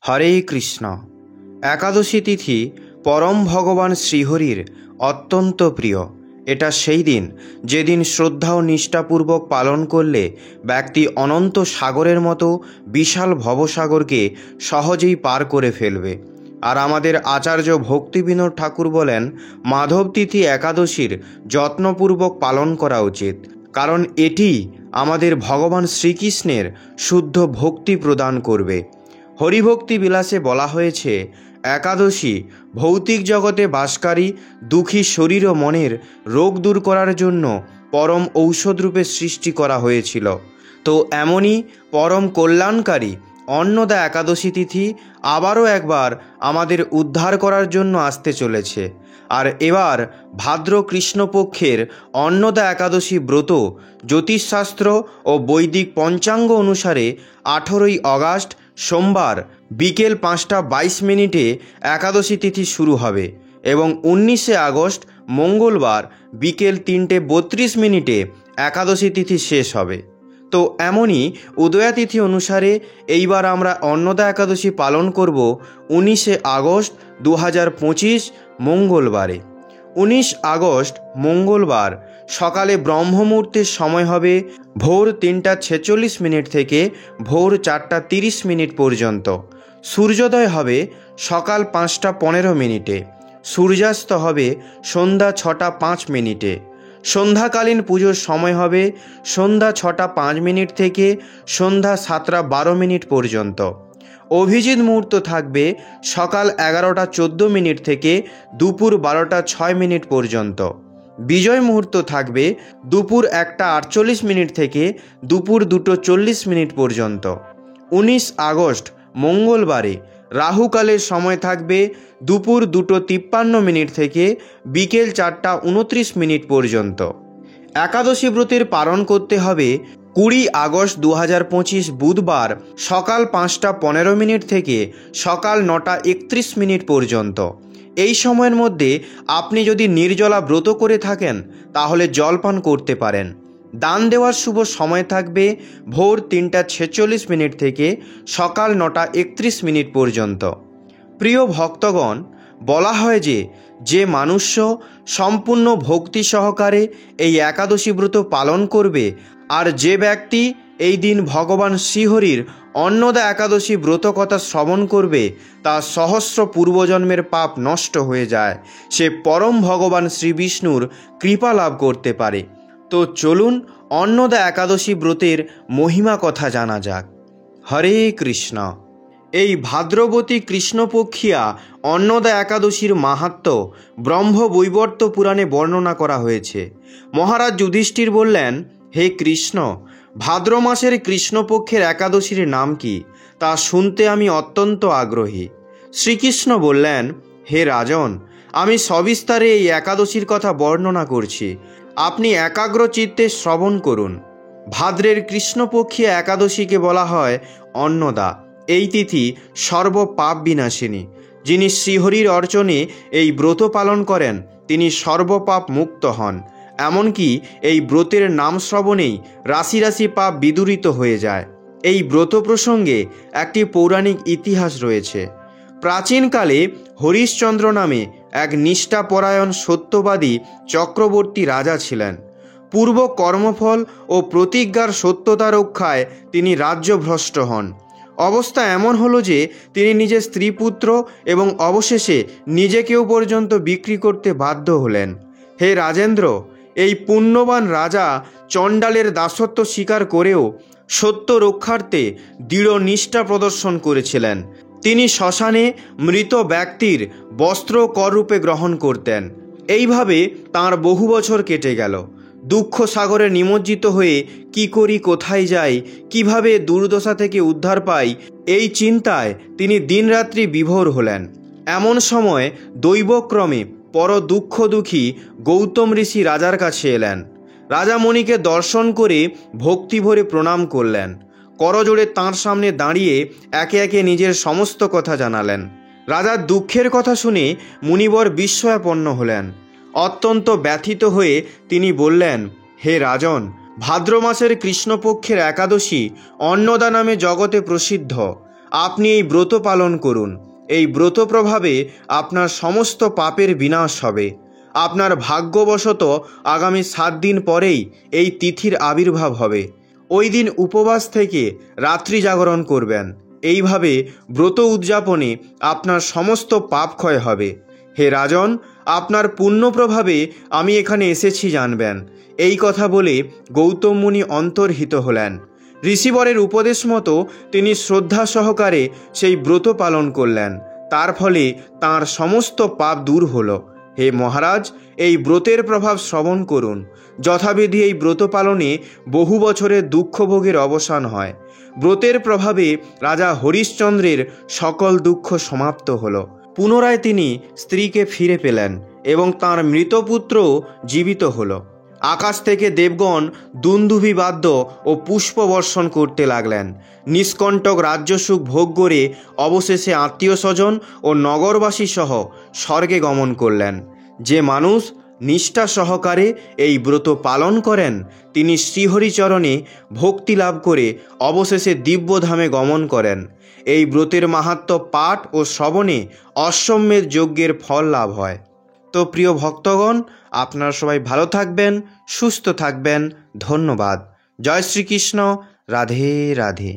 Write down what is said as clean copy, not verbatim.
হরে কৃষ্ণ। একাদশী তিথি পরম ভগবান শ্রীহরির অত্যন্ত প্রিয়। এটা সেই দিন যেদিন শ্রদ্ধা ও নিষ্ঠাপূর্বক পালন করলে ব্যক্তি অনন্ত সাগরের মতো বিশাল ভবসাগরকে সহজেই পার করে ফেলবে। আর আমাদের আচার্য ভক্তিবিনোদ ঠাকুর বলেন, মাধব তিথি একাদশীর যত্নপূর্বক পালন করা উচিত, কারণ এটি আমাদের ভগবান শ্রীকৃষ্ণের শুদ্ধ ভক্তি প্রদান করবে। হরিভক্তি বিলাসে বলা হয়েছে, একাদশী ভৌতিক জগতে বাসকারী দুঃখী শরীর ও মনের রোগ দূর করার জন্য পরম ঔষধরূপে সৃষ্টি করা হয়েছিল। তো এমনই পরম কল্যাণকারী অন্নদা একাদশী তিথি আবারও একবার আমাদের উদ্ধার করার জন্য আসতে চলেছে। আর এবার ভাদ্র কৃষ্ণপক্ষের অন্নদা একাদশী ব্রত জ্যোতিষশাস্ত্র ও বৈদিক পঞ্চাঙ্গ অনুসারে 18ই আগস্ট সোমবার বিকেল 5:22 একাদশী তিথি শুরু হবে এবং 19শে আগস্ট মঙ্গলবার বিকেল 3:32 একাদশী তিথি শেষ হবে। তো এমনই উদয়া তিথি অনুসারে এইবার আমরা অন্নদা একাদশী পালন করব 19শে আগস্ট 2025 মঙ্গলবারে। 19 আগস্ট মঙ্গলবার সকালে ব্রহ্মমুহূর্তের সময় হবে ভোর 3:46 থেকে ভোর 4:30 পর্যন্ত। সূর্যোদয় হবে সকাল 5:15। সূর্যাস্ত হবে সন্ধ্যা 6:05। সন্ধ্যাকালীন পুজোর সময় হবে সন্ধ্যা 6:05 থেকে সন্ধ্যা 7:12 পর্যন্ত। অভিজিৎ মুহূর্ত থাকবে সকাল 11:14 থেকে দুপুর 12:06 পর্যন্ত। বিজয় মুহূর্ত থাকবে দুপুর 1:48 থেকে দুপুর 2:40 পর্যন্ত। 19 আগস্ট মঙ্গলবারে রাহুকালের সময় থাকবে দুপুর 2:53 থেকে বিকেল 4:29 পর্যন্ত। একাদশী ব্রতের পালন করতে হবে 20 আগস্ট 2025 বুধবার সকাল 5:15 থেকে সকাল 9:31 পর্যন্ত। এই সময়ের মধ্যে আপনি যদি নির্জলা ব্রত করে থাকেন তাহলে জলপান করতে পারেন। দান দেওয়ার শুভ সময় থাকবে ভোর 3:46 থেকে সকাল 9:31 পর্যন্ত। প্রিয় ভক্তগণ, বলা হয় যে মানুষ সম্পূর্ণ ভক্তি সহকারে এই একাদশী ব্রত পালন করবে আর যে ব্যক্তি এই দিন ভগবান শ্রীহরির অন্নদা একাদশী ব্রত কথা শ্রবণ করবে তা সহস্র পূর্বজন্মের পাপ নষ্ট হয়ে যায়, সে পরম ভগবান শ্রীবিষ্ণুর কৃপা লাভ করতে পারে। তো চলুন অন্নদা একাদশী ব্রতের মহিমা কথা জানা যাক। হরে কৃষ্ণ। এই ভাদ্রবতী কৃষ্ণপক্ষিয়া অন্নদা একাদশীর মাহাত্ম্য ব্রহ্মবৈবর্ত পুরাণে বর্ণনা করা হয়েছে। মহারাজ যুধিষ্ঠির বললেন, হে কৃষ্ণ, ভাদ্র মাসের কৃষ্ণপক্ষের একাদশীর নাম কি তা শুনতে আমি অত্যন্ত আগ্রহী। শ্রীকৃষ্ণ বললেন, হে রাজন, আমি সবিস্তারে এই একাদশীর কথা বর্ণনা করছি, আপনি একাগ্র চিত্তে শ্রবণ করুন। ভাদ্রের কৃষ্ণপক্ষীয় একাদশীকে বলা হয় অন্নদা। এই তিথি সর্বপাপ বিনাশিনী। যিনি শ্রীহরির অর্চনে এই ব্রত পালন করেন তিনি সর্বপাপ মুক্ত হন। এমনকি এই ব্রতের নাম শ্রবণেই রাশি রাশি পাপ বিদূরিত হয়ে যায়। এই ব্রত প্রসঙ্গে একটি পৌরাণিক ইতিহাস রয়েছে। প্রাচীনকালে হরিশ্চন্দ্র নামে এক নিষ্ঠাপরায়ণ সত্যবাদী চক্রবর্তী রাজা ছিলেন। পূর্ব কর্মফল ও প্রতিজ্ঞার সত্যতা রক্ষায় তিনি রাজ্যভ্রষ্ট হন। অবস্থা এমন হলো যে তিনি নিজের স্ত্রী পুত্র এবং অবশেষে নিজেকেও পর্যন্ত বিক্রি করতে বাধ্য হলেন। হে রাজেন্দ্র, এই পুণ্যবান রাজা চণ্ডালের দাসত্ব স্বীকার করেও সত্য রক্ষার্থে দৃঢ় নিষ্ঠা প্রদর্শন করেছিলেন। তিনি শ্মশানে মৃত ব্যক্তির বস্ত্র কররূপে গ্রহণ করতেন। এইভাবে তাঁর বহু বছর কেটে গেল। দুঃখ সাগরে নিমজ্জিত হয়ে কি করি, কোথায় যাই, কিভাবে দুর্দশা থেকে উদ্ধার পাই, এই চিন্তায় তিনি দিনরাত্রি বিভোর হলেন। এমন সময় দৈবক্রমে পর দুঃখী গৌতম ঋষি রাজার কাছে এলেন। রাজা মণিকে দর্শন করে ভক্তি ভরে প্রণাম করলেন। করজোড়ে তাঁর সামনে দাঁড়িয়ে একে একে নিজের সমস্ত কথা জানালেন। রাজার দুঃখের কথা শুনে মুনিবর বিস্ময়াপন্ন হলেন। অত্যন্ত ব্যথিত হয়ে তিনি বললেন, হে রাজন, ভাদ্র মাসের কৃষ্ণপক্ষের একাদশী অন্নদা নামে জগতে প্রসিদ্ধ। আপনি এই ব্রত পালন করুন। এই ব্রত প্রভাবে আপনার সমস্ত পাপের বিনাশ হবে। আপনার ভাগ্যবশত আগামী 7 দিন পরেই এই তিথির আবির্ভাব হবে। ওই দিন উপবাস থেকে রাত্রি জাগরণ করবেন। এইভাবে ব্রত উদযাপনে আপনার সমস্ত পাপ ক্ষয় হবে। হে রাজন, আপনার পুণ্য প্রভাবে আমি এখানে এসেছি জানবেন। এই কথা বলে গৌতম মুনি অন্তর্হিত হলেন। ঋষিবরের উপদেশ মতো তিনি শ্রদ্ধা সহকারে সেই ব্রত পালন করলেন। তার ফলে তাঁর সমস্ত পাপ দূর হলো। হে মহারাজ, এই ব্রতের প্রভাব শ্রবণ করুন। যথাবিধি এই ব্রত পালনে বহু বছরের দুঃখভোগের অবসান হয়। ব্রতের প্রভাবে রাজা হরিশ্চন্দ্রের সকল দুঃখ সমাপ্ত হলো। পুনরায় তিনি স্ত্রীকে ফিরে পেলেন এবং তাঁর মৃত পুত্র জীবিত হলো। আকাশ থেকে দেবগণ দুন্দুভি বাদ্য ও পুষ্প বর্ষণ করতে লাগলেন। নিষ্কণ্টক রাজ্যসুখ ভোগ করে অবশেষে আত্মীয় স্বজন ও নগরবাসী সহ স্বর্গে গমন করলেন। যে মানুষ নিষ্ঠা সহকারে এই ব্রত পালন করেন তিনি শ্রীহরিচরণে ভক্তি লাভ করে অবশেষে দিব্যধামে গমন করেন। এই ব্রতের মাহাত্ম্য পাঠ ও শ্রবণে অশ্বমেধ যজ্ঞের ফল লাভ হয়। তো প্রিয় ভক্তগণ, আপনারা সবাই ভালো থাকবেন, সুস্থ থাকবেন। ধন্যবাদ। জয় শ্রীকৃষ্ণ। রাধে রাধে।